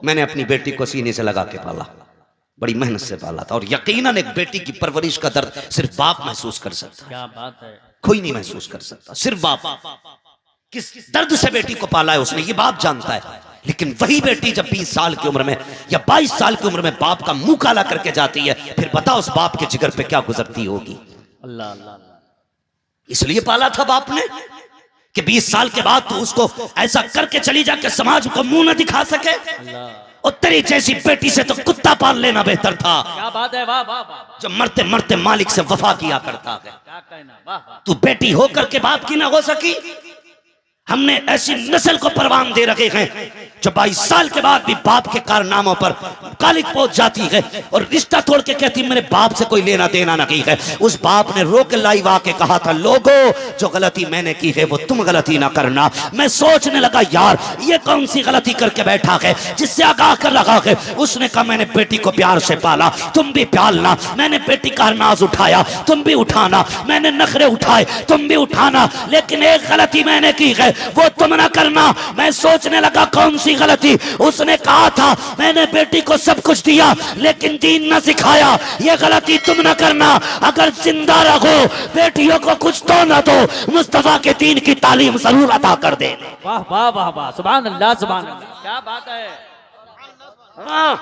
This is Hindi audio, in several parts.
मैंने अपनी बेटी को सीने से लगा के पाला, बड़ी मेहनत से पाला था। और यकीनन एक बेटी की परवरिश का दर्द सिर्फ बाप महसूस कर सकता है। क्या बात है। कोई नहीं महसूस कर सकता, सिर्फ बाप। किस दर्द से बेटी को पाला है उसने, ये बाप जानता है। लेकिन वही बेटी जब 20 साल की उम्र में या 22 साल की उम्र में बाप का मुंह काला करके जाती है, फिर बता उस बाप के जिगर पे क्या गुजरती होगी। अल्लाह अल्लाह। इसलिए पाला था बाप ने कि 20 साल के बाद तू उसको ऐसा करके चली जा कि समाज को मुंह न दिखा सके। और तेरी जैसी बेटी से तो कुत्ता पाल लेना बेहतर था। क्या बात है, वाह वाह वाह। जो मरते मरते मालिक से वफा किया करता है। क्या कहना, वाह वाह। तू बेटी होकर के बाप की ना हो सकी। हमने ऐसी नस्ल को परवान दे रखे हैं जो 22 साल के बाद भी बाप के कारनामों पर कालिक पहुंच जाती है और रिश्ता तोड़ के कहती मेरे बाप से कोई लेना देना नहीं है। उस बाप ने रोक लाइव आके कहा था, लोगों जो गलती मैंने की है वो तुम गलती ना करना। मैं सोचने लगा यार ये कौन सी गलती करके बैठा है जिससे आगाह कर रखा है। उसने कहा मैंने बेटी को प्यार से पाला, तुम भी पालना। मैंने बेटी का नाज उठाया, तुम भी उठाना। मैंने नखरे उठाए, तुम भी उठाना। लेकिन एक गलती मैंने की है वो तुम ना करना। मैं सोचने लगा कौन सी गलती। उसने कहा था मैंने बेटी को सब कुछ दिया लेकिन दीन ना सिखाया, ये गलती तुम ना करना। अगर जिंदा रहो बेटियों को कुछ तो ना दो, मुस्तफा के दीन की तालीम जरूर अदा कर दे। वाह वाह वाह वाह, सुभान अल्लाह सुभान अल्लाह। क्या बात है। हाँ,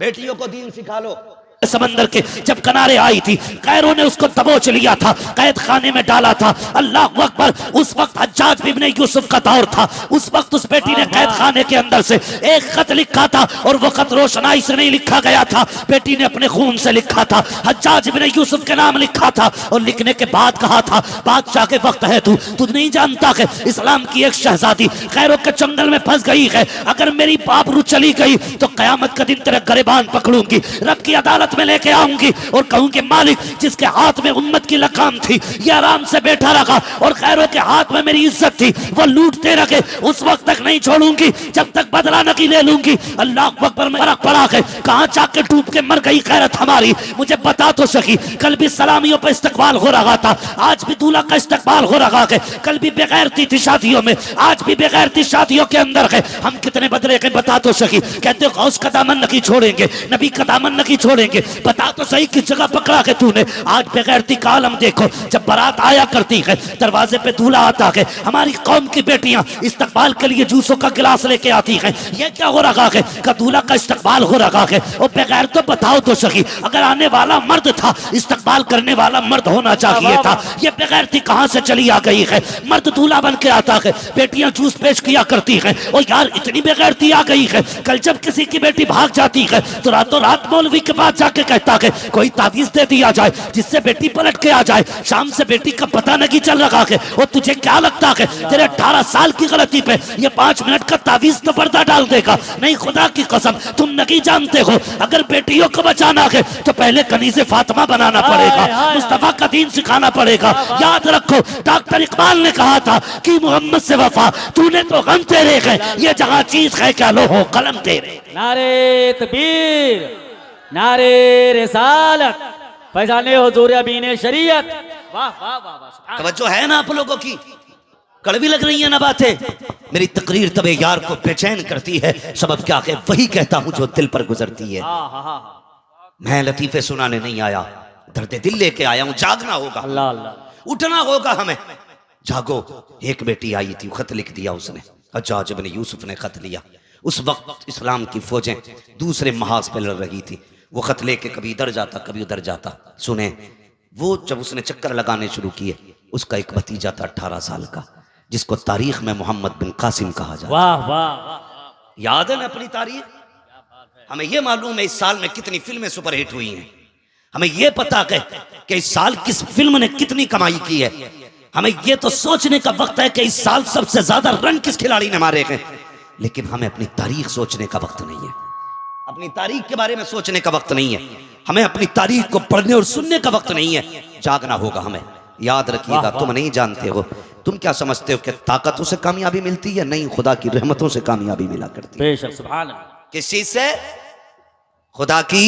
बेटियों को दीन सिखा लो। समंदर के जब किनारे आई थी, कैरों ने उसको दबोच लिया था, कैद खाने में डाला था। अल्लाह अकबर। उस वक्त हज्जाज बिन यूसुफ का दौर था। उस वक्त उस बेटी ने कैद खाने के अंदर से एक खत लिखा था और वो खत रोशनाई से नहीं लिखा गया था, बेटी ने अपने खून से लिखा था। हज्जाज बिन यूसुफ के नाम लिखा था और लिखने के बाद कहा था बादशाह के वक्त है, तू नहीं जानता कि इस्लाम की एक शहजादी कैरों के जंगल में फंस गई है। अगर मेरी बाबरू चली गई तो कयामत का दिन तेरा गिरबान पकड़ूंगी, रब की अदालत में लेके आऊंगी और कहूंगी मालिक जिसके हाथ में उम्मत की लगाम थी ये आराम से बैठा रखा और खैरों के हाथ में मेरी इज्जत थी वो लूटते रखे, उस वक्त तक नहीं छोड़ूंगी जब तक बदला नहीं ले लूंगी। अल्लाह अकबर में फर्क पड़ा है, कहां जाके डूब के मर गई खैरत हमारी, मुझे बता तो सकी। कल भी सलामियों पर इस्तकबाल हो रहा था, आज भी दूल्हा का इस्तकबाल हो रहा है। कल भी बेगैरती थी शादियों में, आज भी बेगैरती शादियों के अंदर है। हम कितने बदले के बता तो सकी। कहते हो गौस का दामन नहीं छोड़ेंगे, नबी का दामन नहीं छोड़ेंगे, बता तो सही किस जगह पकड़ा है तूने। आज बेगैरती का आलम देखो, जब बारात आया करती है दरवाजे पे दूल्हा आता है, हमारी कौम की बेटियां इस्तकबाल के लिए जूसों का गिलास लेके आती हैं। ये क्या हो रहा है का दूल्हा का इस्तकबाल हो रहा है। और बगैर तो बताओ तो सही, अगर आने वाला मर्द था इस्तकबाल करने वाला मर्द होना चाहिए था। ये बेगैरती कहां से चली आ गई है। मर्द दूल्हा बन के आता है, बेटियां जूस पेश किया करती हैं। और यार इतनी बेगैरती आ गई है, कल जब किसी की बेटी भाग जाती है तो रातों रात मौलवी के पास जाके कहता है कोई तावीज दे दिया जाए जिससे बेटी पलट के आ जाए। शाम से बेटी का पता नहीं चल रहा है। और तुझे क्या लगता है तेरे 18 साल की गलती पे ये 5 मिनट का तावीज तो पर्दा डाल देगा? नहीं, खुदा की कसम तुम नहीं जानते हो। अगर बेटियों को बचाना है तो पहले कनीज़े फातिमा बनाना पड़ेगा, मुस्तफा का दीन सिखाना पड़ेगा। याद रखो डॉक्टर इकबाल ने कहा था कि मोहम्मद से वफा तूने तो गम तेरे है, ये जहां चीज है क्या लो हो कलम तेरे। नारे तकबीर, नारे रिसालत, फैजाने हुजूर अमीन शरीयत। वाह वाह वाह वाह। तवज्जो है ना आप लोगों की? कड़वी लग रही है ना बातें? मेरी तकरीर तबे यार को बेचैन करती है, सबब क्या है वही कहता हूं जो दिल पर गुजरती है। मैं लतीफे सुनाने नहीं आया, दर्द दिल लेके आया हूं। जागना होगा, अल्लाह अल्लाह, उठना होगा हमें। जागो। एक बेटी आई थी, खत लिख दिया उसने, हज्जाज बिन यूसुफ ने खत लिया। उस वक्त इस्लाम की फौजें दूसरे महाज पे लड़ रही थी। वो खत लेके कभी इधर जाता कभी उधर जाता। सुने, वो जब उसने चक्कर लगाने शुरू किए, उसका एक भतीजा था 18 साल का, जिसको तारीख में मोहम्मद बिन कासिम कहा जाता। वाह वाह। याद है ना अपनी तारीख? हमें यह मालूम है इस साल में कितनी फिल्में सुपरहिट हुई हैं। हमें यह पता है कि इस साल किस फिल्म ने कितनी कमाई की है। हमें यह तो सोचने का वक्त है कि इस साल सबसे ज्यादा रन किस खिलाड़ी ने मारे हैं। लेकिन हमें अपनी तारीख सोचने का वक्त नहीं है, अपनी तारीख के बारे में सोचने का वक्त नहीं है, हमें अपनी तारीख को पढ़ने और सुनने का वक्त नहीं है। जागना होगा हमें। याद रखिएगा, तुम नहीं जानते हो, तुम क्या समझते हो कि ताकतों से कामयाबी मिलती है? नहीं, खुदा की रहमतों से कामयाबी मिला करती है। बेशक, सुभान अल्लाह। किस चीज से? खुदा की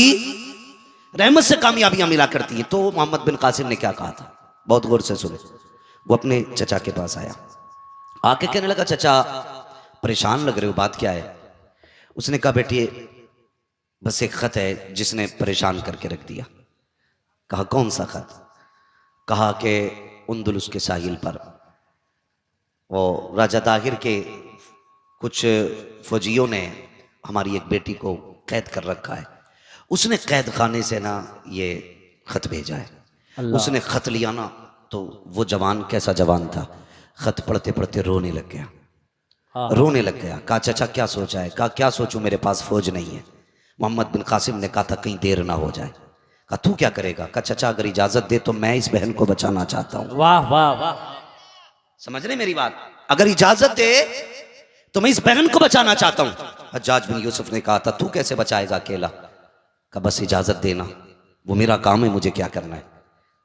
रहमत से कामयाबियां मिला करती है। तो मोहम्मद बिन कासिम ने क्या कहा था, बहुत गौर से सुने। वो अपने चचा के पास आया, आके कहने लगा चचा परेशान लग रहे हो, बात क्या है? उसने कहा बेटी बस एक खत है जिसने परेशान करके रख दिया। कहा कौन सा खत? कहा कि उंदुलुस के साहिल पर वो राजा ताहिर के कुछ फौजियों ने हमारी एक बेटी को कैद कर रखा है। उसने कैद खाने से ना ये खत भेजा है। उसने खत लिया ना तो वो जवान कैसा जवान था, खत पढ़ते पढ़ते रोने लग गया। रोने लग गया। कहा चाचा क्या सोचा है? कहा क्या सोचूं, मेरे पास फौज नहीं है। मोहम्मद बिन कासिम ने कहा था कहीं देर ना हो जाए। कहा तू क्या करेगा? कहा चाचा अगर इजाजत दे तो मैं इस बहन को बचाना चाहता हूं। वाह वाह वाह, समझ रहे मेरी बात? अगर इजाजत दे तो मैं इस बहन को बचाना चाहता हूं। हज्जाज बिन यूसुफ ने कहा था तू कैसे बचाएगा अकेला? कहा बस इजाजत देना, वो मेरा काम है, मुझे क्या करना है।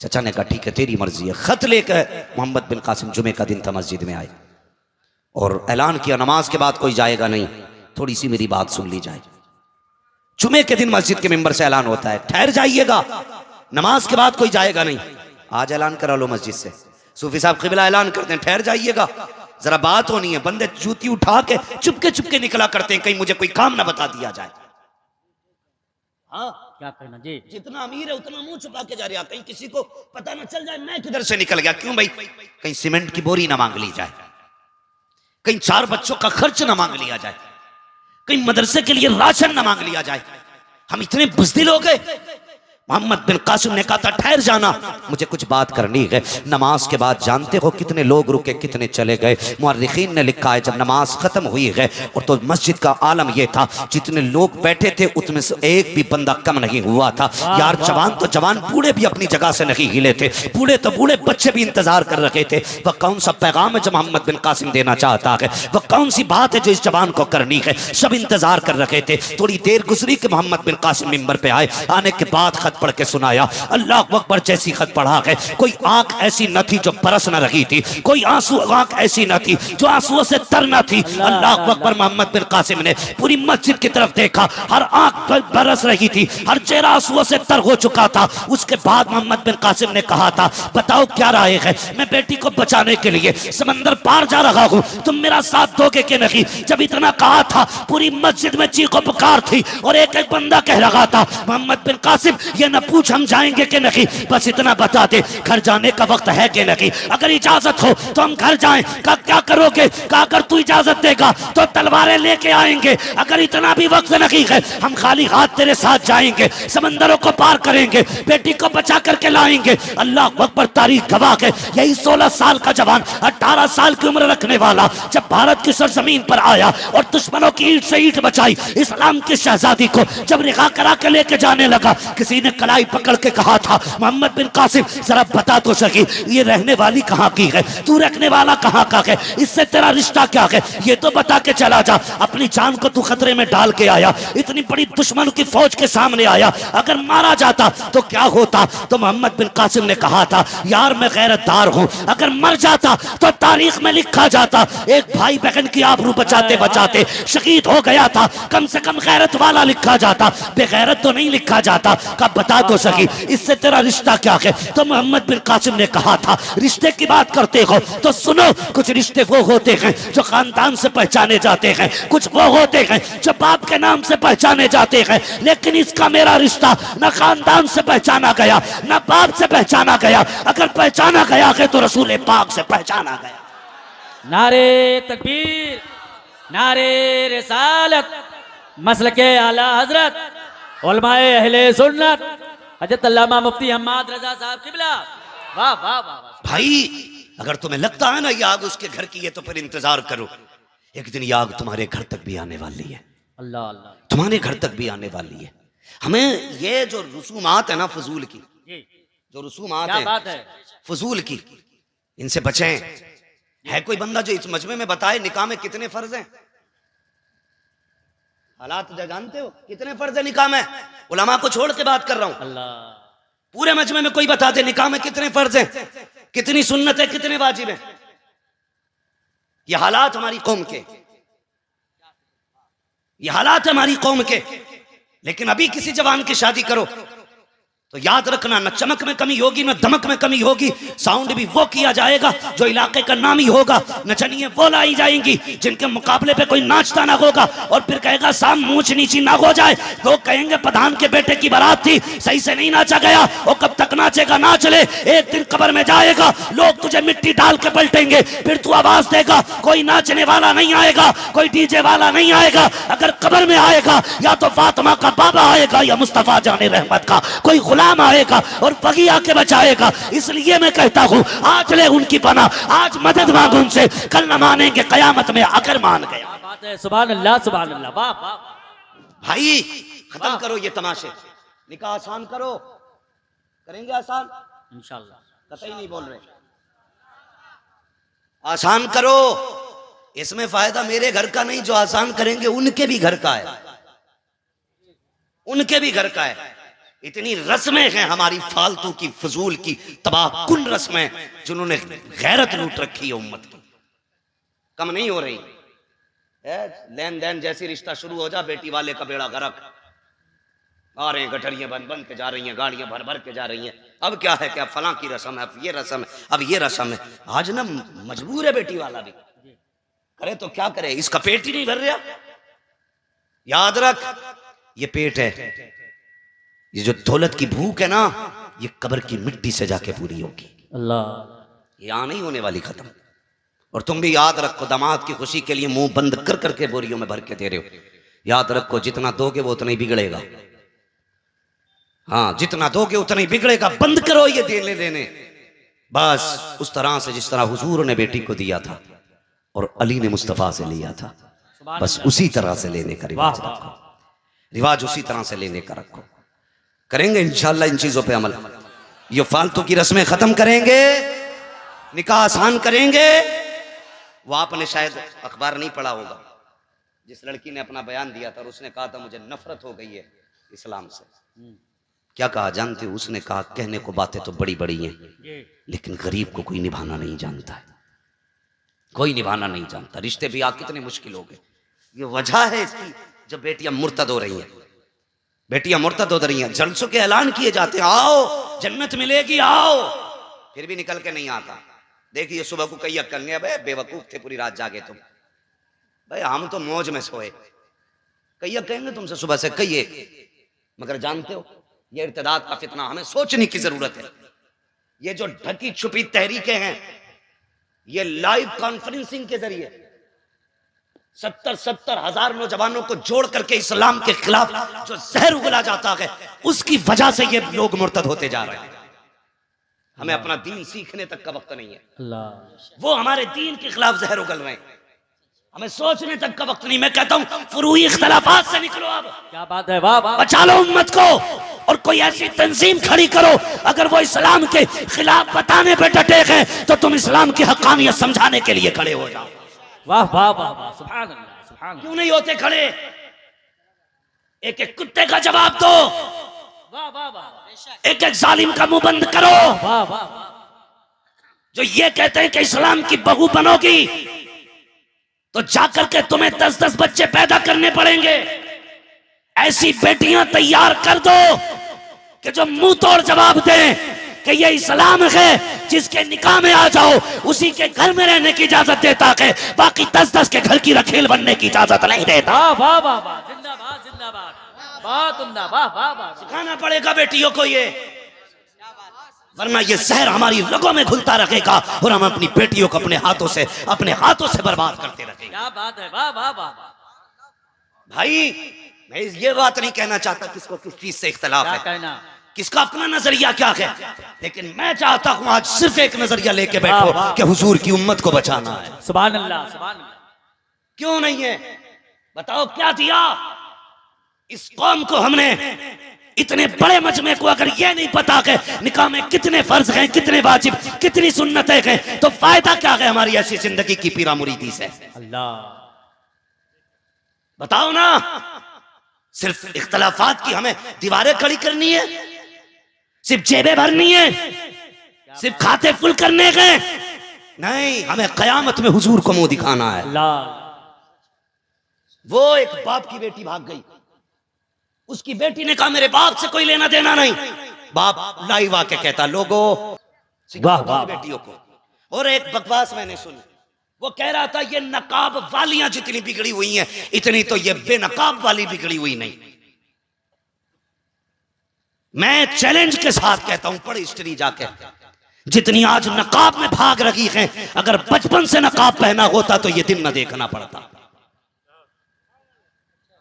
चाचा ने कहा ठीक है तेरी मर्जी है। खत लेकर मोहम्मद बिन कासिम जुमे का दिन था मस्जिद में आए और ऐलान किया नमाज के बाद कोई जाएगा नहीं। थोड़ी सी मेरी बात सुन ली जाए। जुमे के दिन मस्जिद के मेंबर से ऐलान होता है ठहर जाइएगा, नमाज के बाद कोई जाएगा नहीं। आज ऐलान करा लो मस्जिद से, सूफी साहब क़िबला ऐलान करते हैं ठहर जाइएगा, जरा बात होनी है। बंदे जूती उठा के चुपके चुपके निकला करते हैं, कहीं मुझे कोई काम ना बता दिया जाए। हाँ क्या कहना जी, जितना अमीर है उतना मुंह छुपा के जा रहा, कहीं किसी को पता ना चल जाए मैं किधर से निकल गया। क्यों भाई? कहीं सीमेंट की बोरी ना मांग ली जाए, कहीं 4 बच्चों का खर्च ना मांग लिया जाए, कहीं मदरसे के लिए राशन ना मांग लिया जाए। हम इतने बुज़दिल हो गए। मोहम्मद बिन कासिम ने कहा था ठहर जाना, मुझे कुछ बात करनी है। नमाज के बाद जानते हो कितने लोग रुके कितने चले गए। मुअर्रिखीन ने लिखा है जब नमाज खत्म हुई है और तो मस्जिद का आलम यह था जितने लोग बैठे थे उतने से एक भी बंदा कम नहीं हुआ था। यार जवान तो जवान, बूढ़े भी अपनी जगह से नहीं हिले थे, बूढ़े तो बूढ़े, बच्चे भी इंतजार कर रहे थे। वह कौन सा पैगाम है जो मोहम्मद बिन कासिम देना चाहता है, वह कौन सी बात है जो इस जवान को करनी है। सब इंतजार कर रहे थे। थोड़ी देर गुजरी कि मोहम्मद बिन कासिम मिंबर पे आए। आने के बाद खत पढ़ के सुनाया। अल्लाह अकबर जैसी खत पढ़ा है, कोई आंख ऐसी न थी जो बरस न रही थी, कोई आंसू आंख ऐसी न थी जो आंसुओं से तर न थी। अल्लाह अकबर। मोहम्मद बिन कासिम ने पूरी मस्जिद की तरफ देखा, हर आंख बरस रही थी, हर चेहरा आंसुओं से तर हो चुका था। उसके बाद मोहम्मद बिन कासिम ने कहा था बताओ क्या राय है, मैं बेटी को बचाने के लिए समंदर पार जा रहा हूं, तुम मेरा साथ दोगे कि नहीं? जब इतना कहा था पूरी मस्जिद में चीखो पुकार थी और एक एक बंदा कह रहा था मोहम्मद बिन कासिम ये न पूछ हम जाएंगे कि नहीं, बस इतना बता दे घर जाने का वक्त है कि नहीं, अगर इजाजत हो तो हम घर जाएं। का क्या करोगे? का अगर तू इजाजत देगा तो तलवारें लेके आएंगे, अगर इतना भी वक्त नहीं है हम खाली हाथ तेरे साथ जाएंगे, समंदरों को पार करेंगे, बेटी को बचा करके लाएंगे। अल्लाह अकबर। तारीख गवाह है यही 16 साल का जवान 18 साल की उम्र रखने वाला जब भारत की सरजमीन पर आया और दुश्मनों की ईंट से ईंट बचाई, इस्लाम की शहजादी को जब रिहा करा के लेके जाने लगा, किसी ने कलाई पकड़ के कहा था मोहम्मद बिन कासिम जरा बता तो सकी ये रहने वाली कहाँ की है, तू रखने वाला कहाँ का है, इससे तेरा रिश्ता क्या है, ये तो बता के चला जा। अपनी जान को तू खतरे में डाल के आया, इतनी बड़ी दुश्मन की फौज के सामने आया, अगर मारा जाता तो क्या होता? तो मोहम्मद बिन कासिम ने कहा था यार मैं गैरतदार हूं, अगर मर जाता तो तारीख में लिखा जाता एक भाई बहन की आबरू बचाते बचाते शहीद हो गया था, कम से कम गैरत वाला लिखा जाता, बेगैरत तो नहीं लिखा जाता। कब बता तो सकी इससे तेरा रिश्ता क्या है? तो मोहम्मद बिन कासिम ने कहा था रिश्ते की बात करते हो तो सुनो, कुछ रिश्ते वो होते हैं जो खानदान से पहचाने जाते हैं, कुछ वो होते हैं जो बाप के नाम से पहचाने जाते हैं, लेकिन इसका मेरा रिश्ता न खानदान से पहचाना गया न बाप से पहचाना गया, अगर पहचाना गया है तो रसूल पाक से पहचाना गया। नारे तकबीर, नारे रिसालत, मसलके आला हजरत उलमाए अहले सुन्नत हजरत अल्लामा मुफ्ती हम्माद रजा साहब क़िबला। वाह वाह वाह वाह। भाई अगर तुम्हें लगता है ना ये आग उसके घर की है तो फिर इंतजार करो, एक दिन ये आग तुम्हारे घर तक भी आने वाली है। अल्लाह अल्लाह। तुम्हारे घर तक भी आने वाली है। हमें ये जो रसूमात है ना फजूल की, जो रसूमात क्या बात है फजूल की, इनसे बचें। है कोई बंदा जो इस मजमे में बताए निकाह में कितने फर्ज हैं? हालात जानते हो कितने फर्ज है निकाह में? उलमा को छोड़ के बात कर रहा हूं। अल्लाह। पूरे मजमे में कोई बता दे निकाह में कितने फर्ज हैं, कितनी सुन्नत है, कितने वाजिब हैं। ये हालात हमारी कौम के, ये हालात हमारी कौम के। लेकिन अभी किसी जवान की शादी करो, तो याद रखना, न चमक में कमी होगी न धमक में कमी होगी। साउंड भी वो किया जाएगा जो इलाके का नामी होगा। नचनिए वो लाई जाएंगी जिनके मुकाबले पे कोई नाचता ना होगा। और फिर कहेगा साम ऊंच नीची ना हो जाए। लोग कहेंगे प्रधान के बेटे की बारात थी, सही से नहीं नाचा गया। वो कब तक नाचेगा? नाच ले, एक दिन कब्र में जाएगा, लोग तुझे मिट्टी डाल के पलटेंगे। फिर तू आवाज देगा, कोई नाचने वाला नहीं आएगा, कोई डीजे वाला नहीं आएगा। अगर कब्र में आएगा या तो फातिमा का बाबा आएगा या मुस्तफा जाने रहमत का कोई गुलाम आएगा और वही आके बचाएगा। इसलिए मैं कहता हूं, आज ले उनकी पना, आज मदद मांग उनसे, कल न मानेंगे कयामत में अगर मान गया। बात है, सुभान अल्लाह सुभान अल्लाह। वाह वाह भाई खत्म करो ये तमाशे, निकाह आसान करो। करेंगे आसान इंशाल्लाह। कतई नहीं बोल रहे, आसान करो। इसमें फायदा मेरे घर का नहीं, जो आसान करेंगे उनके भी घर का है, उनके भी घर का है। इतनी रस्में हैं हमारी फालतू की, फजूल की, तबाहकुन रस्में, जिन्होंने गैरत लूट रखी है उम्मत की, कम नहीं हो रही। लेन देन जैसी रिश्ता शुरू हो जा, बेटी वाले का बेड़ा गर्क। आ रहे हैं गठरियां बन बन के जा रही हैं, गाड़ियां भर भर के जा रही हैं। अब क्या है, क्या फलां की रस्म है, अब ये रस्म है, अब ये रस्म है। आज ना मजबूर है बेटी वाला भी, करे तो क्या करे, इसका पेट ही नहीं भर रहा। याद रख, ये पेट है, ये जो दौलत की भूख है ना, ये कब्र की मिट्टी से जाके पूरी होगी। अल्लाह, यहां नहीं होने वाली खत्म। और तुम भी याद रखो, दामाद की खुशी के लिए मुंह बंद कर करके बोरियों में भर के दे रहे हो। याद रखो, जितना दोगे वो उतना ही बिगड़ेगा। हाँ, जितना दोगे उतना ही बिगड़ेगा। बंद करो ये देने लेने, बस उस तरह से जिस तरह हुजूर ने बेटी को दिया था और अली ने मुस्तफा से लिया था, बस उसी तरह से लेने का रिवाज रखो। रिवाज उसी तरह से लेने का रखो। करेंगे इंशाल्लाह इन चीजों पे अमल। ये फालतू की रस्में खत्म करेंगे, निकाह आसान करेंगे। वो आपने शायद अखबार नहीं पढ़ा होगा, जिस लड़की ने अपना बयान दिया था और उसने कहा था मुझे नफरत हो गई है इस्लाम से। क्या कहा जानते हो? उसने कहा कहने को बातें तो बड़ी बड़ी हैं, लेकिन गरीब को कोई निभाना नहीं जानता है, कोई निभाना नहीं जानता। रिश्ते भी आप कितने मुश्किल हो गए। ये वजह है इसकी, जब बेटियां मुर्तद हो रही हैं, बेटियां मुर्तद हो रही हैं, जलसों के ऐलान किए जाते हैं, आओ जन्नत मिलेगी आओ, फिर भी निकल के नहीं आता। देखिए सुबह को कई करने, भाई बेवकूफ थे, पूरी रात जागे तुम, भाई हम तो मौज में सोए। कई कहेंगे तुमसे सुबह से कई, मगर जानते हो ये इर्तिदाद का फितना, हमें सोचने की जरूरत है। ये जो ढकी छुपी तहरीकें हैं, ये लाइव कॉन्फ्रेंसिंग के जरिए 70-70 हजार नौजवानों को जोड़ करके इस्लाम के खिलाफ जो जहर उगला जाता है, उसकी वजह से ये लोग मुर्तद होते जा रहे हैं। हमें अपना दीन सीखने तक का वक्त नहीं है। अल्लाह, वो हमारे दीन के खिलाफ जहर उगल रहे हैं, हमें सोचने तक का वक्त नहीं। मैं कहता हूं फुरूई इख्तिलाफात से निकलो, अब क्या बात है, वाह वाह। बचा लो उम्मत को, और कोई ऐसी तंजीम खड़ी करो, अगर वो इस्लाम के खिलाफ बताने पे डटे हैं तो तुम इस्लाम की हक्कानियत समझाने के लिए खड़े हो जाओ। वाह वाह वाह वाह, सुभान अल्लाह सुभान अल्लाह। क्यों नहीं होते खड़े? एक एक कुत्ते का जवाब दो, वाह वाह वाह, एक एक जालिम का मुंह बंद करो। वाह वाह वाह। जो ये कहते हैं कि इस्लाम की बहू बनोगी तो जाकर के तुम्हें 10-10 बच्चे पैदा करने पड़ेंगे। ऐसी बेटियां तैयार कर दो कि जो मुंह तोड़ जवाब दें कि ये इस्लाम है, जिसके निकाह में आ जाओ उसी के घर में रहने की इजाजत देता है, बाकी 10-10 के घर की रखेल बनने की इजाजत नहीं देता। वाह वाह वाह वाह, जिंदाबाद जिंदाबाद, वाह तुमदा, वाह वाह वाह। सिखाना पड़ेगा बेटियों को ये, वरना ये जहर हमारी रगों में घुलता रहेगा और हम अपनी बेटियों को अपने हाथों से बर्बाद करते रहेंगे। क्या बात है, वाह वाह वाह। भाई मैं ये बात नहीं कहना चाहता किसको किस चीज से इख्तलाफ क्या है, कहना, किसका अपना नजरिया क्या है, लेकिन मैं चाहता हूं आज सिर्फ एक नजरिया लेके बैठो कि हुजूर की उम्मत को बचाना है। सुभान अल्लाह सुभान अल्लाह। क्यों नहीं है? बताओ क्या दिया इस कौम को हमने? इतने बड़े मजमे को अगर ये नहीं पता कि निकाह में कितने फर्ज हैं, कितने वाजिब, कितनी सुन्नतें हैं, तो फायदा क्या है हमारी ऐसी जिंदगी की पीरा मुरीदी से? अल्लाह, बताओ ना। सिर्फ इख्तलाफात की हमें दीवारें खड़ी करनी है, सिर्फ जेबें भरनी है, सिर्फ खाते फुल करने के नहीं, हमें कयामत में हुजूर को मुंह दिखाना है। अल्लाह। वो एक बाप की बेटी भाग गई, उसकी बेटी ने कहा मेरे बाप से कोई लेना देना नहीं, बाप लाइव आके कहता लोगो वाह, वाह। बेटियों को। और एक बकवास मैंने सुनी, वो कह रहा था ये नकाब वालियां जितनी बिगड़ी हुई हैं इतनी तो ये बेनकाब वाली बिगड़ी हुई नहीं। मैं चैलेंज के साथ कहता हूं, पढ़ हिस्ट्री जाके, जितनी आज नकाब में भाग रही हैं, अगर बचपन से नकाब पहना होता तो ये दिन न देखना पड़ता।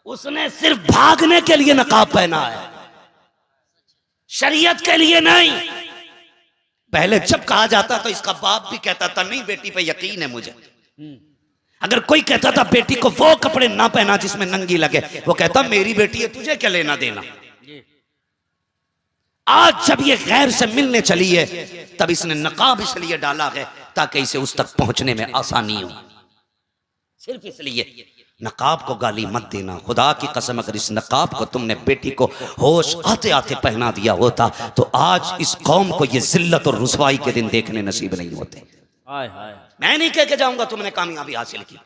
उसने सिर्फ भागने के लिए नकाब पहना है, शरीयत के लिए नहीं। पहले जब कहा जाता तो इसका बाप भी कहता था नहीं बेटी पे यकीन है मुझे। अगर कोई कहता था बेटी को वो कपड़े ना पहना जिसमें नंगी लगे, वो कहता मेरी बेटी है तुझे क्या लेना देना। आज जब ये गैर से मिलने चली है तब इसने नकाब इसलिए डाला है ताकि इसे उस तक पहुंचने में आसानी हो, सिर्फ इसलिए। नकाब को गाली मत देना, खुदा की कसम अगर इस नकाब को तुमने बेटी को होश आते आते पहना दिया होता तो आज इस कौम को ये जिल्लत और रुसवाई के दिन देखने नसीब नहीं होते। मैं नहीं कह के जाऊंगा तुमने कामयाबी हासिल की,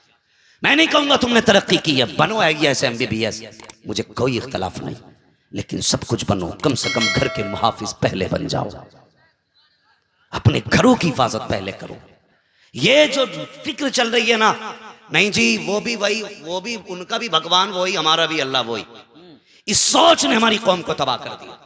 मैं नहीं कहूंगा तुमने तरक्की की है, बनो IAS MBBS, मुझे कोई इख्तलाफ नहीं, लेकिन सब कुछ बनो, कम से कम घर के मुहाफिज पहले बन जाओ, अपने घरों की हिफाजत पहले करो। ये जो फिक्र चल रही है ना, नहीं जी वो भी वही, वो भी उनका भी भगवान वही, हमारा भी अल्लाह वही, इस सोच ने हमारी कौम को तबाह कर दिया।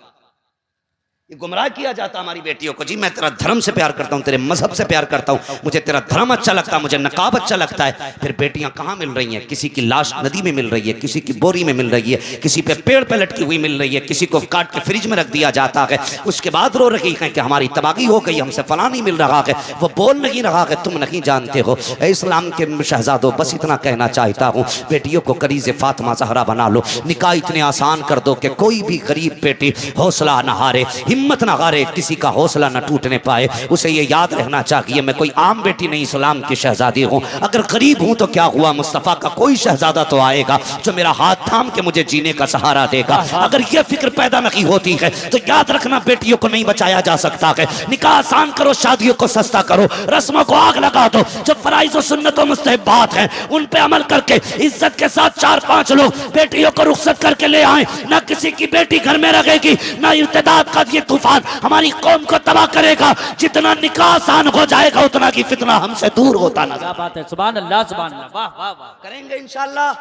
ये गुमराह किया जाता हमारी बेटियों को, जी मैं तेरा धर्म से प्यार करता हूँ, तेरे मजहब से प्यार करता हूँ, मुझे तेरा धर्म अच्छा लगता है, मुझे नकाब अच्छा लगता है। फिर बेटियां कहाँ मिल रही हैं? किसी की लाश नदी में मिल रही है, किसी की बोरी में मिल रही है, किसी पे पेड़ पे लटकी हुई मिल रही है, किसी को काट के फ्रिज में रख दिया जाता है, उसके बाद रो रही है कि हमारी तबाही हो गई, हमसे फला नहीं मिल रहा है, वो बोल नहीं रहा है, तुम नहीं जानते हो। इस्लाम के शहजादों बस इतना कहना चाहता हूँ, बेटियों को करीज़े फातिमा ज़हरा बना लो, निकाह इतने आसान कर दो कि कोई भी गरीब बेटी हौसला न हारे, हिम्मत न हारे, किसी का हौसला न टूटने पाए। उसे ये याद रहना चाहिए मैं कोई आम बेटी नहीं, इस्लाम की शहजादी हूँ। अगर गरीब हूँ तो क्या हुआ, मुस्तफ़ा का कोई शहजादा तो आएगा जो मेरा हाथ थाम के मुझे जीने का सहारा देगा। अगर ये फिक्र पैदा नहीं होती है तो याद रखना बेटियों को नहीं बचाया जा सकता है। निकाह आसान करो, शादियों को सस्ता करो, रस्मों को आग लगा दो, जो फराइज़ और सुन्नत और मुस्तहबात हैं उन पे अमल करके इज्जत के साथ 4-5 लोग बेटियों को रुखसत करके ले आए। ना किसी की बेटी घर में रहेगी, ना इर्तिदाद का ये तूफान हमारी कौम को तबाह करेगा। जितना निकाह आसान हो जाएगा उतना की फितना हमसे दूर होता नजर। क्या बात है, सुभान अल्लाह, सुभान अल्लाह, वाह वाह वाह। करेंगे इंशाअल्लाह,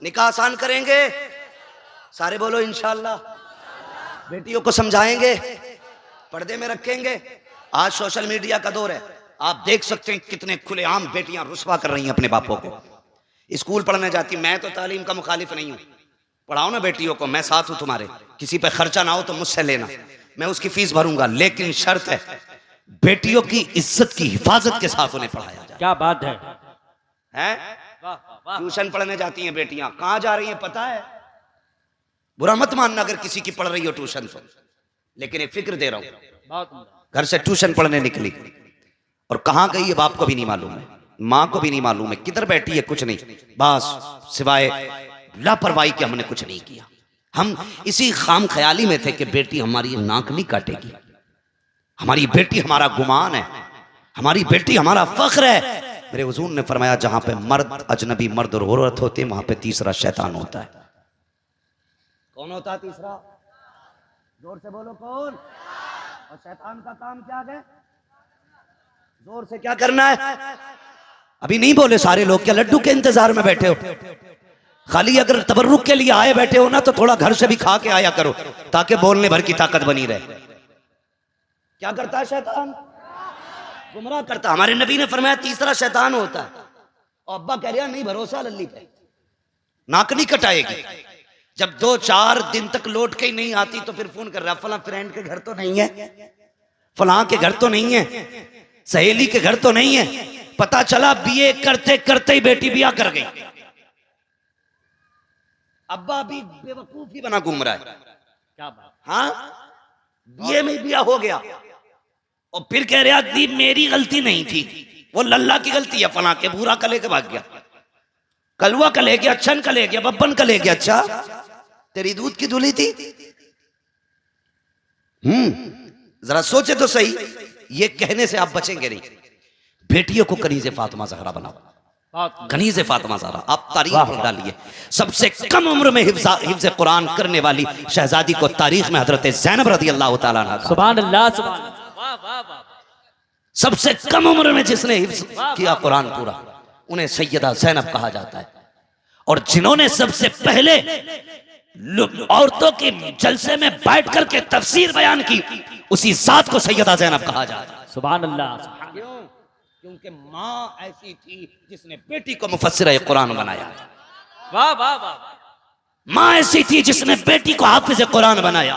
निकाह आसान करेंगे, सारे बोलो इंशाअल्लाह। बेटियों को समझाएंगे, पर्दे में रखेंगे। आज सोशल मीडिया का दौर है, आप देख सकते हैं कितने खुलेआम बेटियां रुस्वा कर रही हैं अपने बापों को। स्कूल पढ़ने जाती, मैं तो तालीम का मुखालिफ नहीं हूं, पढ़ाओ ना बेटियों को, मैं साथ हूं तुम्हारे, किसी पे खर्चा ना हो तो मुझसे लेना, मैं उसकी फीस भरूंगा, लेकिन शर्त है बेटियों की इज्जत की हिफाजत के साथ उन्हें पढ़ाया जाए। क्या बात है, हैं? वाह वाह वाह। ट्यूशन पढ़ने जाती हैं बेटियां, कहां जा रही हैं पता है? बुरा मत मानना अगर किसी की पढ़ रही हो ट्यूशन तो, लेकिन एक फिक्र दे रहा हूं, बहुत घर से ट्यूशन पढ़ने निकली और कहां गई है बाप को भी नहीं मालूम है, मां को भी नहीं मालूम है, किधर बैठी है कुछ नहीं, बस सिवाय लापरवाही के हमने कुछ नहीं किया। हम इसी खाम ख्याली में थे कि बेटी हमारी नाक नहीं काटेगी, हमारी बेटी हमारा गुमान है, हमारी बेटी हमारा फख्र है। मेरे हुजूर ने फरमाया जहां पे मर्द अजनबी मर्द और औरत होते हैं वहां पे तीसरा शैतान होता है। कौन होता है तीसरा? जोर से बोलो कौन? और शैतान का काम क्या है? जोर से क्या करना है? अभी नहीं बोले सारे लोग, क्या लड्डू के इंतजार में बैठे हो? खाली अगर तबर्रुक के लिए आए बैठे हो ना तो थोड़ा घर से भी खा के आया करो ताकि बोलने भर की ताकत बनी रहे। क्या करता है शैतान? गुमराह करता। हमारे नबी ने फरमाया तीसरा शैतान होता है। और अब्बा कह रहा नहीं भरोसा लल्ली पे, नाक नहीं कटाएगी। जब 2-4 दिन तक लौट के ही नहीं आती तो फिर फोन कर रहा, फला फ्रेंड के घर तो नहीं है, फला के घर तो नहीं है, सहेली के घर तो नहीं है। पता चला बीए करते करते ही बेटी बिया कर गई। अब्बा भी बेवकूफ ही बना घूम रहा है। क्या बात, हाँ बीए में बिया हो गया और फिर कह रहा दी मेरी गलती नहीं थी, वो लल्ला की गलती है, फला के बुरा का लेके भाग गया, कलुआ का ले गया, अच्छन का ले गया, बब्बन का ले गया। अच्छा तेरी दूध की दूली थी? जरा सोचे तो सही, ये कहने से आप बचेंगे नहीं। बेटियों को कनीज़े फातिमा ज़हरा बनाओ, कनीज़ फातिमा ज़हरा, आप तारीख में डालिए, सबसे कम उम्र में हिफ्ज़ कुरान करने वाली शहजादी को तारीख में हजरत ज़ैनब रज़ी अल्लाह तआला अन्हा, सुभान अल्लाह, सुभान अल्लाह, वाह वाह वाह, सबसे कम उम्र में जिसने हिफ्ज़ किया कुरान पूरा, उन्हें सैयदा ज़ैनब कहा जाता है। और जिन्होंने सबसे पहले औरतों के जलसे में बैठ करके तफसीर बयान की, उसी जात को सैयदा ज़ैनब कहा जाता है। सुभान अल्लाह। क्यों? क्योंकि माँ ऐसी थी जिसने बेटी को मुफस्सिर कुरान बनाया। वाह वाह वाह, माँ ऐसी थी जिसने बेटी को हाफिज कुरान बनाया।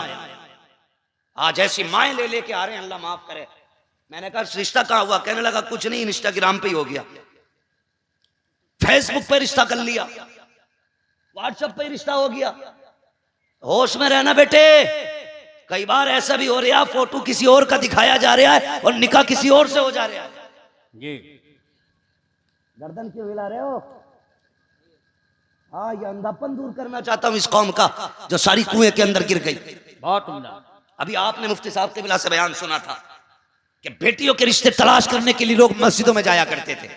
आज ऐसी माएँ ले लेके आ रहे हैं, अल्लाह माफ करे। मैंने कहा रिश्ता कहाँ हुआ? कहने लगा कुछ नहीं, इंस्टाग्राम पे ही हो गया, फेसबुक पे रिश्ता कर लिया, व्हाट्सएप पे रिश्ता हो गया। होश में रहना बेटे, कई बार ऐसा भी हो रहा, फोटो किसी और का दिखाया जा रहा है और निकाह किसी और से हो जा रहा है। जी गर्दन क्यों हिला रहे हो? हाँ, ये अंधापन दूर करना चाहता हूं इस कौम का जो सारी कुएं के अंदर गिर गई। बहुत उम्दा। अभी आपने मुफ्ती साहब के बिला से बयान सुना था कि बेटियों के रिश्ते तलाश करने के लिए लोग मस्जिदों में जाया करते थे।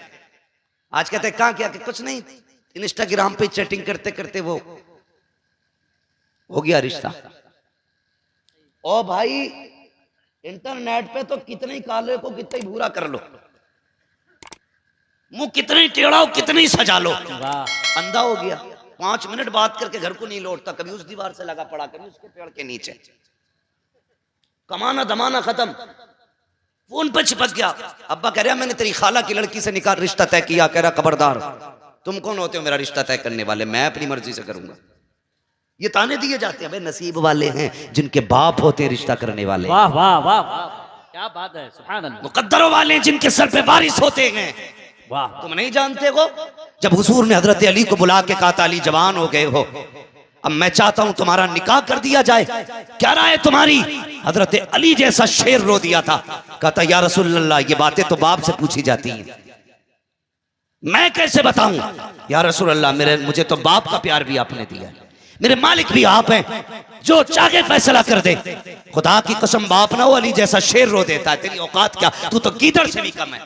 आज कहते हैं कहां क्या, कि कुछ नहीं, इंस्टाग्राम पे चैटिंग करते करते वो हो गया रिश्ता। ओ भाई, इंटरनेट पे तो कितने ही काले को कितना ही भूरा कर लो, मुंह कितने ही टेढ़ा हो, कितने ही सजा लो, अंधा हो गया। 5 मिनट बात करके घर को नहीं लौटता, कभी उस दीवार से लगा पड़ा, कभी उसके पेड़ के नीचे, कमाना धमाना खत्म, फोन पर चिपक गया। अब्बा कह रहा मैंने तेरी खाला की लड़की से निकाह रिश्ता तय किया। कह रहा खबरदार, तुम कौन होते हो मेरा रिश्ता तय करने वाले, मैं अपनी मर्जी से करूंगा। ये ताने दिए जाते हैं, भाई नसीब वाले हैं जिनके बाप होते हैं रिश्ता करने वाले। वाह वाह वाह वाह, क्या बात है, सुभान अल्लाह। मुकद्दरों वाले हैं जिनके सर पे वारिस होते हैं। वाह, तुम नहीं जानते हो, जब हुजूर ने हजरत अली को बुला के कहा था अली जवान हो गए हो, अब मैं चाहता हूं तुम्हारा निकाह कर दिया जाए, क्या राय है तुम्हारी? हजरत अली जैसा शेर रो दिया था, कहता या रसूल अल्लाह, ये बातें तो बाप से पूछी जाती हैं, मैं कैसे बताऊं? या रसूल अल्लाह, मुझे तो बाप का प्यार भी आपने दिया है, मेरे मालिक भी आप हैं, जो चाहे फैसला कर दे। खुदा की कसम बाप ना हो, अली जैसा शेर रो देता है, तेरी औकात क्या, तू तो गीदड़ से भी कम है।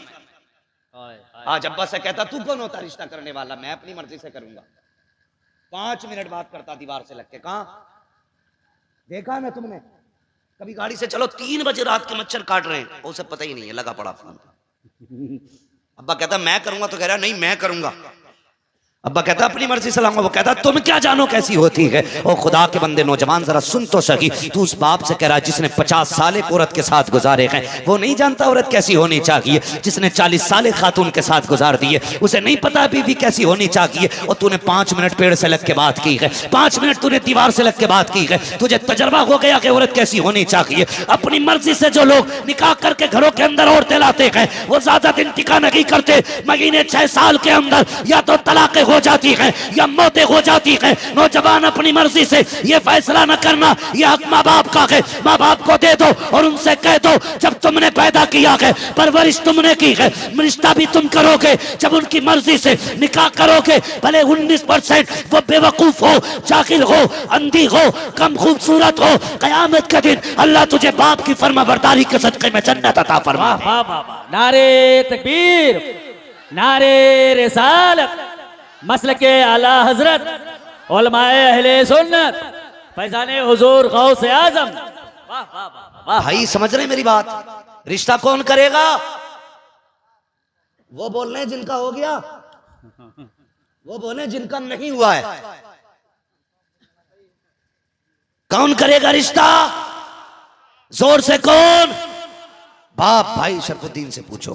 आज अब्बा से कहता तू कौन होता रिश्ता करने वाला, मैं अपनी मर्जी से करूंगा। 5 मिनट बात करता दीवार से लग के। कहां देखा ना तुमने? कभी गाड़ी से चलो, 3 बजे रात के मच्छर काट रहे हैं, उसे पता ही नहीं है, लगा पड़ा फोन। अब्बा कहता मैं करूंगा, तो कह रहा नहीं मैं करूंगा। अब्बा कहता अपनी मर्जी से लाऊंगा। वो कहता तुम क्या जानो कैसी होती है। ओ खुदा के बंदे नौजवान जरा सुन तो सकी, तू उस बाप से कह रहा जिसने 50 साल एक औरत के साथ गुजारे हैं, वो नहीं जानता औरत कैसी होनी चाहिए? जिसने 40 साल खातून के साथ गुजार दिए, उसे नहीं पता बीवी कैसी होनी चाहिए? और तूने 5 मिनट पेड़ से लग के बात की है, 5 मिनट तूने दीवार से लग के बात की है, तुझे तजर्बा हो गया कि औरत कैसी होनी चाहिए। अपनी मर्जी से जो लोग निकाह करके घरों के अंदर औरतें लाते हैं, वो ज्यादा दिन टिका नहीं करते। महीने 6 साल के अंदर या तो तलाक हो जाती है या मौतें हो जाती है। नौजवान अपनी मर्जी से ये फैसला न करना, यह हक माँ बाप का है, माँ बाप को दे दो और उनसे कह दो जब तुमने पैदा किया है, परवरिश तुमने की है, रिश्ता भी तुम करोगे, जब उनकी मर्जी से निकाह करोगे, भले 19% वो बेवकूफ हो, जाहिल हो, अंधी हो, कम खूबसूरत हो, कयामत के दिन अल्लाह तुझे बाप की फर्माबरदारी के सदके में जन्नत अता फरमा। नारे तकबीर, नारे रिसालत, मसलके आला हजरत, उलमाए अहले सुन्नत, फैजाने हुजूर गौसे आजम। वाह वाह वाह। भाई समझ रहे मेरी बात? रिश्ता कौन करेगा? वो बोल रहे जिनका हो गया, वो बोले जिनका नहीं हुआ है। कौन करेगा रिश्ता? जोर से कौन? बाप भाई शरफुद्दीन से पूछो,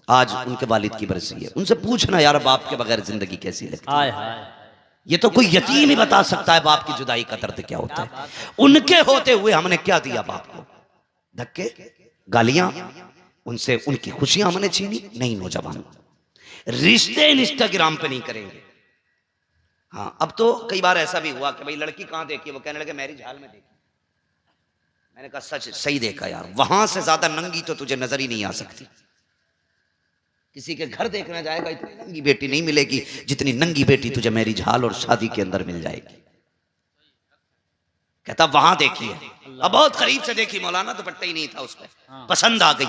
आज उनके वालिद की बरसी है, उनसे पूछना यार बाप के बगैर जिंदगी कैसी लगती है। ये तो कोई यतीम ही बता सकता है बाप की जुदाई का दर्द क्या होता है। उनके होते हुए हमने क्या दिया बाप को? धक्के, गालियां, उनसे उनकी खुशियां हमने छीनी? नहीं नौजवान, रिश्ते इंस्टाग्राम पे नहीं करेंगे। हाँ, अब तो कई बार ऐसा भी हुआ कि भाई लड़की कहां देखी, वो कहने लगे मैरिज हॉल में देखी। मैंने कहा सच सही देखा यार, वहां से ज्यादा नंगी तो तुझे नजर ही नहीं आ सकती। किसी के घर देखना जाएगा, इतनी नंगी बेटी नहीं मिलेगी जितनी नंगी बेटी तुझे मैरिज हॉल और शादी के अंदर मिल जाएगी। कहता वहां देखी है, अब बहुत करीब से देखी, मौलाना दुपट्टा ही नहीं था उस पर, पसंद आ गई।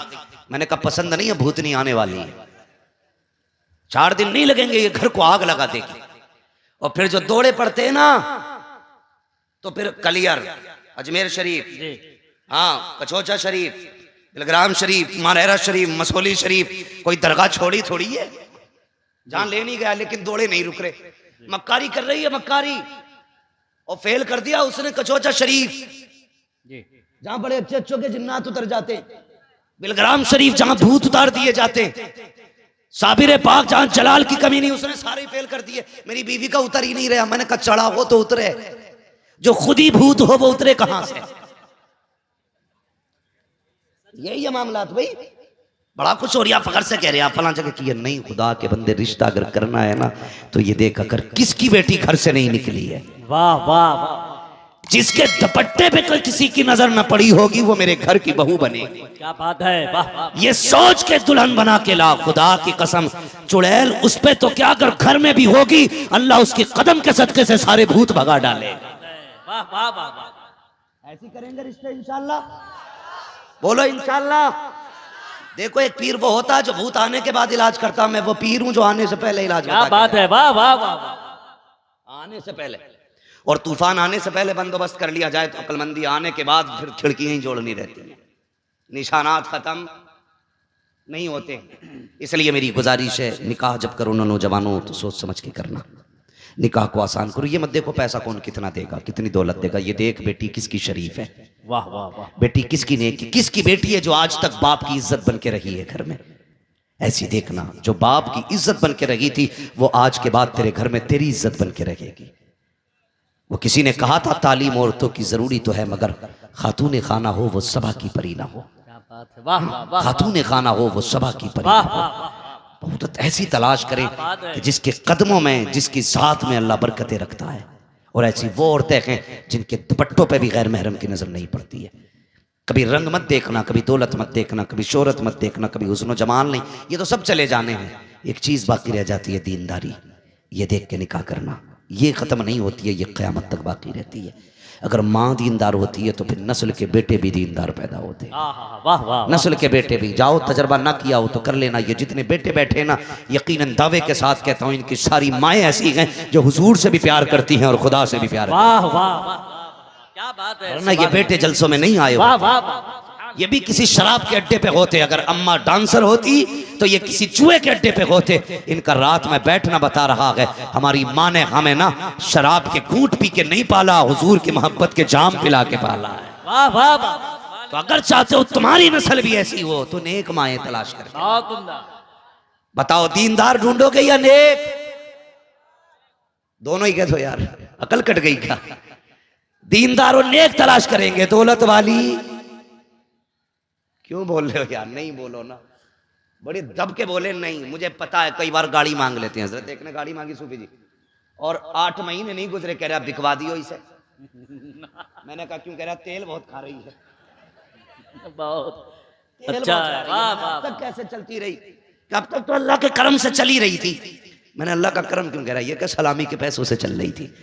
मैंने कहा पसंद नहीं है, भूतनी आने वाली है, 4 दिन नहीं लगेंगे, ये घर को आग लगा देगी। और फिर जो दौड़े पड़ते हैं ना, तो फिर कलियर, अजमेर शरीफ, हाँ कचौचा शरीफ, बिलग्राम शरीफ, मानहरा शरीफ, मसोली शरीफ, कोई दरगाह छोड़ी थोड़ी है। जान ले नहीं गया लेकिन दौड़े नहीं रुक रहे। मक्कारी कर रही है मक्कारी, और फेल कर दिया उसने कचौचा शरीफ, जहां बड़े अच्छे अच्छों के जिन्नात उतर जाते, बिलग्राम शरीफ जहां भूत उतार दिए जाते, साबिर पाक जहां जलाल की कमी नहीं, उसने सारे फेल कर दिए। मेरी बीवी का उतर ही नहीं रहा। मैंने कहा चढ़ा हो तो उतरे, जो खुद ही भूत हो वो उतरे कहां से? यही है मामला भाई। बड़ा कुछ हो रहा, फखर से कह रहे हैं आप फलां जगह की है। नहीं, खुदा के बंदे, रिश्ता अगर करना है ना तो ये देख अगर किसकी बेटी घर से नहीं निकली है, वाह वाह वाह, जिसके दुपट्टे पे कोई किसी की नजर न पड़ी होगी, वो मेरे घर की बहू बनेगी। क्या बात है, वाह वाह। ये सोच के दुल्हन बना के ला, खुदा की कसम चुड़ैल उस पे तो क्या, अगर घर में भी होगी अल्लाह उसके कदम के सदके से सारे भूत भगा डाले। वाह वाह वाह वाह। ऐसी करेंगे रिश्ते इंशाल्लाह, बोलो इंशाल्लाह। देखो एक पीर वो होता है जो भूत आने के बाद इलाज करता, मैं वो पीर हूं जो आने से पहले इलाज क्या बात है, वाह वाह वाह। आने से पहले, और तूफान आने से पहले बंदोबस्त कर लिया जाए तो अक्लमंदी, आने के बाद फिर खिड़कियां ही जोड़नी रहती हैं, निशानात खत्म नहीं होते। इसलिए मेरी गुजारिश है, निकाह जब करो ना नौजवानों तो सोच समझ के करना, निकाह को आसान करो। ये मत देखो पैसा कौन कितना देगा, कितनी दौलत देगा, ये देख बेटी किसकी शरीफ है, वाह वाह वाह। बेटी किसकी नेकी, किसकी बेटी है जो आज तक बाप की इज्जत बन के रही है घर में। ऐसी देखना, जो बाप की इज्जत बन के रही थी वो आज के बाद तेरे घर में तेरी इज्जत बन के रहेगी। वो किसी ने कहा था तालीम औरतों की जरूरी तो है, मगर खातून खाना हो वो सभा की परी ना हो। क्या बात है, वाह वाह वाह। खातून खाना हो वो सभा की परी वाह ना हो। वाह वाह। बहुत ऐसी तलाश करें कि जिसके कदमों में, जिसकी जात में अल्लाह बरकतें रखता है, और ऐसी वो औरतें हैं जिनके दुपट्टों पे भी गैर महरम की नजर नहीं पड़ती है। कभी रंग मत देखना, कभी दौलत मत देखना, कभी शोहरत मत देखना, कभी हुस्न जमाल नहीं, ये तो सब चले जाने हैं। एक चीज बाकी रह जाती है, दीनदारी। ये देख के निकाह करना, ये खत्म नहीं होती है, ये क़यामत तक बाकी रहती है। अगर माँ दीनदार होती है तो फिर नस्ल के बेटे भी दीनदार पैदा होते हैं। वाह वाह। नस्ल के बेटे भी, जाओ तजर्बा ना किया हो तो कर लेना, ये जितने बेटे बैठे ना, यकीनन दावे के साथ कहता हूँ इनकी सारी माएँ ऐसी हैं जो हुजूर से भी प्यार करती हैं और खुदा से भी प्यार करती हैं। वाह वाह वाह, क्या बात है। वरना ये बेटे जलसों में नहीं आए वाह होते, वाह वाह। ये भी किसी शराब के अड्डे पे होते। अगर अम्मा डांसर होती तो ये किसी जुए के अड्डे पे होते। इनका रात में बैठना बता रहा है, हमारी माँ ने हमें ना शराब के घूंट पी के नहीं पाला, हुजूर की मोहब्बत के जाम पिला के पाला है। वाह वाह वाह। तो अगर चाहते हो तुम्हारी नस्ल भी ऐसी हो तो नेक माएँ तलाश कर, बहुत उम्दा। बताओ दीनदार ढूंढोगे या नेक? दोनों ही कह दो यार, अकल कट गई क्या? दीनदार और नेक तलाश करेंगे, दौलत वाली क्यों बोल रहे हो यार? नहीं बोलो ना, बड़ी दब के बोले। नहीं, मुझे पता है कई बार गाड़ी मांग लेते हैं। हजरत एक ने गाड़ी मांगी सूफी जी, और 8 महीने नहीं गुजरे, कह रहा बिकवा दियो इसे। मैंने कहा क्यों? कह रहा तेल बहुत खा रही है। बहुत तेल अच्छा बहुत खा है, रही वाह है। वाह। अब तक कैसे चलती रही? अब तक तो अल्लाह के करम से चली रही थी। मैंने अल्लाह का करम क्यों? कह रहा ये क्या सलामी के पैसों से चल रही थी।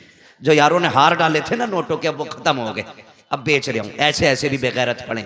जो यारों ने हार डाले थे ना नोटों के, अब वो खत्म हो गए, अब बेच रहे हूं। ऐसे ऐसे भी बेगैरत पड़े।